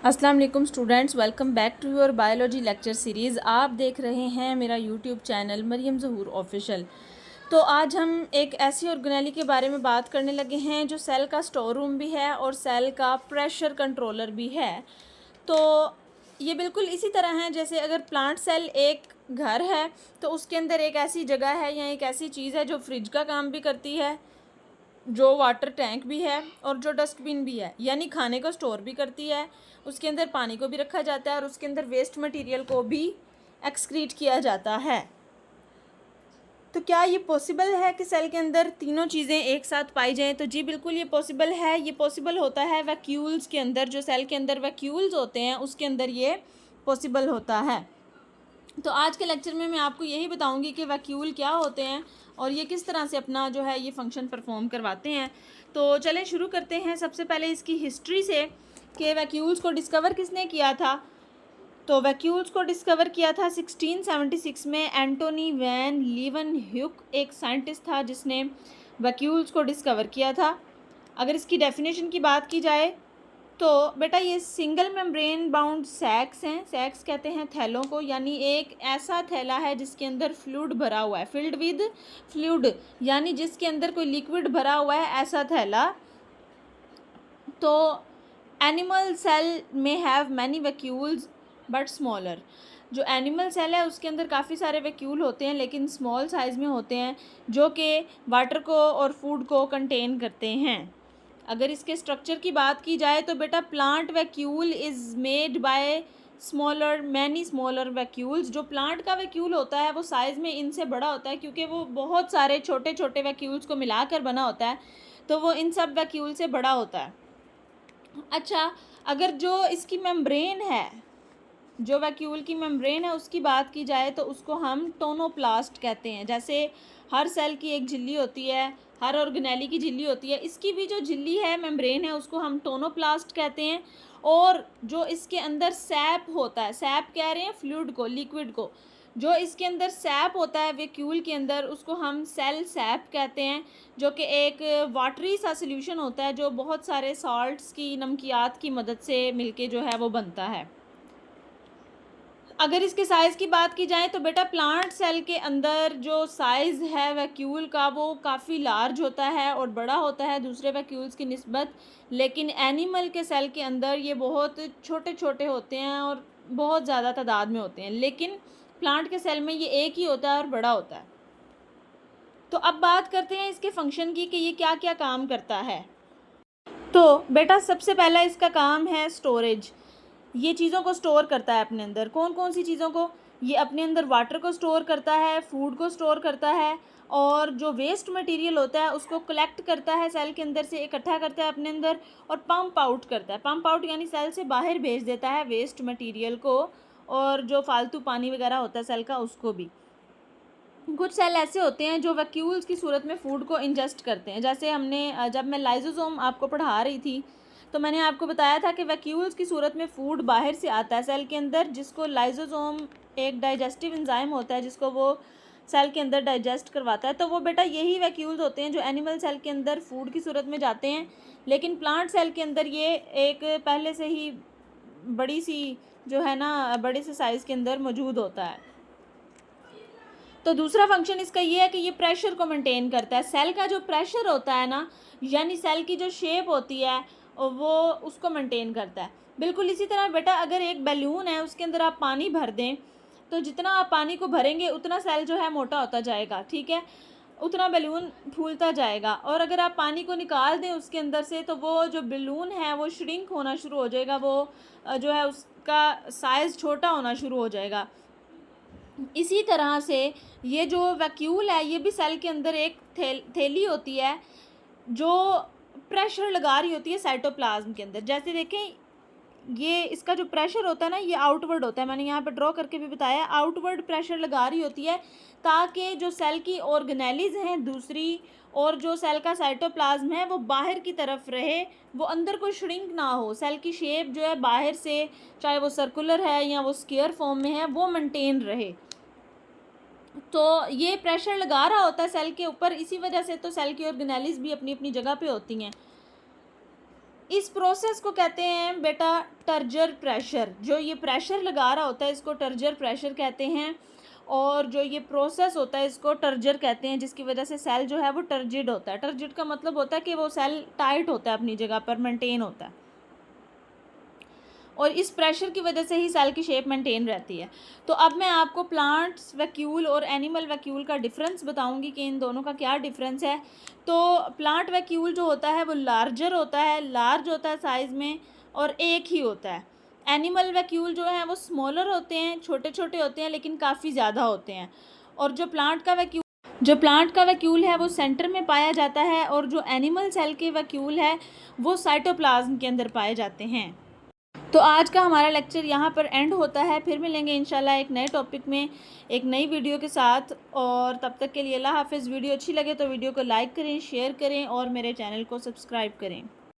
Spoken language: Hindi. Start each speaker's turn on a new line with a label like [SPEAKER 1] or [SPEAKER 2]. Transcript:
[SPEAKER 1] अस्सलाम वालेकुम students, welcome back to your biology lecture series. आप देख रहे हैं मेरा YouTube channel Maryam Zahoor official. तो आज हम एक ऐसी ऑर्गेनेली के बारे में बात करने लगे हैं जो सेल का स्टोर रूम भी है और सेल का प्रेशर कंट्रोलर भी है। तो ये बिल्कुल इसी तरह है जैसे अगर प्लांट सेल एक घर है तो उसके अंदर एक ऐसी जगह है या एक ऐसी चीज़ है जो फ्रिज का काम भी करती है, जो वाटर टैंक भी है और जो डस्टबिन भी है, यानी खाने को स्टोर भी करती है, उसके अंदर पानी को भी रखा जाता है और उसके अंदर वेस्ट मटेरियल को भी एक्सक्रीट किया जाता है। तो क्या ये पॉसिबल है कि सेल के अंदर तीनों चीज़ें एक साथ पाई जाएं? तो जी बिल्कुल ये पॉसिबल है। ये पॉसिबल होता है वैक्यूल्स के अंदर, जो सेल के अंदर वैक्यूल्स होते हैं उसके अंदर ये पॉसिबल होता है। तो आज के लेक्चर में मैं आपको यही बताऊंगी कि वैक्यूल क्या होते हैं और ये किस तरह से अपना जो है ये फंक्शन परफॉर्म करवाते हैं। तो चलें शुरू करते हैं सबसे पहले इसकी हिस्ट्री से कि वैक्यूल्स को डिस्कवर किसने किया था। तो वैक्यूल्स को डिस्कवर किया था 1676 में एंटोनी वैन लीवनह्यूक, एक साइंटिस्ट था जिसने वैक्यूल्स को डिस्कवर किया था। अगर इसकी डेफिनेशन की बात की जाए तो बेटा ये सिंगल मेम्ब्रेन बाउंड सैक्स हैं। सैक्स कहते हैं थैलों को, यानी एक ऐसा थैला है जिसके अंदर फ्लूइड भरा हुआ है, फिल्ड विद फ्लूइड, यानी जिसके अंदर कोई लिक्विड भरा हुआ है, ऐसा थैला। तो एनिमल सेल में have many vacuoles but smaller. जो एनिमल सेल है उसके अंदर काफ़ी सारे वैक्यूल होते हैं लेकिन स्मॉल साइज़ में होते हैं, जो कि वाटर को और फूड को कंटेन करते हैं। अगर इसके स्ट्रक्चर की बात की जाए तो बेटा plant vacuole is made by smaller many smaller vacuoles. जो प्लांट का वैक्यूल होता है वो साइज़ में इनसे बड़ा होता है क्योंकि वो बहुत सारे छोटे छोटे वैक्यूल्स को मिलाकर बना होता है, तो वो इन सब वैक्यूल से बड़ा होता है। अच्छा, अगर जो इसकी मेम्ब्रेन है, जो वैक्यूल की मेम्ब्रेन है उसकी बात की जाए तो उसको हम टोनोप्लास्ट कहते हैं। जैसे हर सेल की एक झिल्ली होती है, हर ऑर्गेनेली की झिल्ली होती है, इसकी भी जो झिल्ली है मेम्ब्रेन है उसको हम टोनोप्लास्ट कहते हैं। और जो इसके अंदर सैप होता है, सैप कह रहे हैं फ्लूइड को, लिक्विड को, जो इसके अंदर सैप होता है वैक्यूल के अंदर उसको हम सेल सैप कहते हैं, जो कि एक वाटरी सा सोल्यूशन होता है जो बहुत सारे सॉल्ट्स की, नमकियात की मदद से मिलके जो है वो बनता है। अगर इसके साइज़ की बात की जाए तो बेटा प्लांट सेल के अंदर जो साइज़ है वैक्यूल का वो काफ़ी लार्ज होता है और बड़ा होता है दूसरे वैक्यूल्स की निस्बत, लेकिन एनिमल के सेल के अंदर ये बहुत छोटे छोटे होते हैं और बहुत ज़्यादा तादाद में होते हैं, लेकिन प्लांट के सेल में ये एक ही होता है और बड़ा होता है। तो अब बात करते हैं इसके फंक्शन की कि ये क्या क्या काम करता है। तो बेटा सबसे पहला इसका काम है स्टोरेज। ये चीज़ों को स्टोर करता है अपने अंदर। कौन कौन सी चीज़ों को? ये अपने अंदर वाटर को स्टोर करता है, फूड को स्टोर करता है, और जो वेस्ट मटेरियल होता है उसको कलेक्ट करता है, सेल के अंदर से इकट्ठा करता है अपने अंदर और पंप आउट करता है। पंप आउट यानी सेल से बाहर भेज देता है वेस्ट मटेरियल को और जो फालतू पानी वगैरह होता है सेल का उसको भी। कुछ सेल ऐसे होते हैं जो वैक्यूल्स की सूरत में फूड को इंजेस्ट करते हैं। जैसे हमने जब मैं लाइजोसोम आपको पढ़ा रही थी तो मैंने आपको बताया था कि वैक्यूल्स की सूरत में फूड बाहर से आता है सेल के अंदर, जिसको लाइजोसोम, एक डाइजेस्टिव एंजाइम होता है जिसको वो सेल के अंदर डाइजेस्ट करवाता है। तो वो बेटा यही वैक्यूल्स होते हैं जो एनिमल सेल के अंदर फूड की सूरत में जाते हैं, लेकिन प्लांट सेल के अंदर ये एक पहले से ही बड़ी सी जो है ना, बड़े से साइज़ के अंदर मौजूद होता है। तो दूसरा फंक्शन इसका ये है कि ये प्रेशर को मेंटेन करता है। सेल का जो प्रेशर होता है ना, यानी सेल की जो शेप होती है वो उसको मेंटेन करता है। बिल्कुल इसी तरह बेटा अगर एक बैलून है उसके अंदर आप पानी भर दें तो जितना आप पानी को भरेंगे उतना सेल जो है मोटा होता जाएगा, ठीक है, उतना बैलून फूलता जाएगा। और अगर आप पानी को निकाल दें उसके अंदर से तो वो जो बैलून है वो श्रिंक होना शुरू हो जाएगा, वो जो है उसका साइज़ छोटा होना शुरू हो जाएगा। इसी तरह से ये जो वैक्यूल है ये भी सेल के अंदर एक थैली होती है जो प्रेशर लगा रही होती है साइटोप्लाज्म के अंदर। जैसे देखें ये इसका जो प्रेशर होता है ना ये आउटवर्ड होता है, मैंने यहाँ पे ड्रॉ करके भी बताया, आउटवर्ड प्रेशर लगा रही होती है ताकि जो सेल की ऑर्गेनेलीज हैं दूसरी और जो सेल का साइटोप्लाज्म है वो बाहर की तरफ रहे, वो अंदर कोई श्रिंक ना हो, सेल की शेप जो है बाहर से चाहे वो सर्कुलर है या वो स्क्वायर फॉर्म में है वो मेंटेन रहे। तो ये प्रेशर लगा रहा होता है सेल के ऊपर, इसी वजह से तो सेल की ऑर्गेनेलीज भी अपनी अपनी जगह पे होती हैं। इस प्रोसेस को कहते हैं बेटा टर्जर प्रेशर। जो ये प्रेशर लगा रहा होता है इसको टर्जर प्रेशर कहते हैं, और जो ये प्रोसेस होता है इसको टर्जर कहते हैं, जिसकी वजह से सेल जो है वो टर्जिड होता है। टर्जिड का मतलब होता है कि वो सेल टाइट होता है, अपनी जगह पर मेंटेन होता है, और इस प्रेशर की वजह से ही सेल की शेप मेंटेन रहती है। तो अब मैं आपको प्लांट्स वैक्यूल और एनिमल वैक्यूल का डिफरेंस बताऊंगी कि इन दोनों का क्या डिफरेंस है। तो प्लांट वैक्यूल जो होता है वो लार्जर होता है, लार्ज होता है साइज़ में, और एक ही होता है। एनिमल वैक्यूल जो है वो स्मॉलर होते हैं, छोटे छोटे होते हैं, लेकिन काफ़ी ज़्यादा होते हैं। और जो प्लांट का वैक्यूल है वो सेंटर में पाया जाता है, और जो एनिमल सेल के वैक्यूल है वो साइटोप्लाज्म के अंदर पाए जाते हैं। तो आज का हमारा लेक्चर यहाँ पर एंड होता है। फिर मिलेंगे इंशाल्लाह एक नए टॉपिक में, एक नई वीडियो के साथ, और तब तक के लिए अल्लाह हाफ़िज़। वीडियो अच्छी लगे तो वीडियो को लाइक करें, शेयर करें और मेरे चैनल को सब्सक्राइब करें।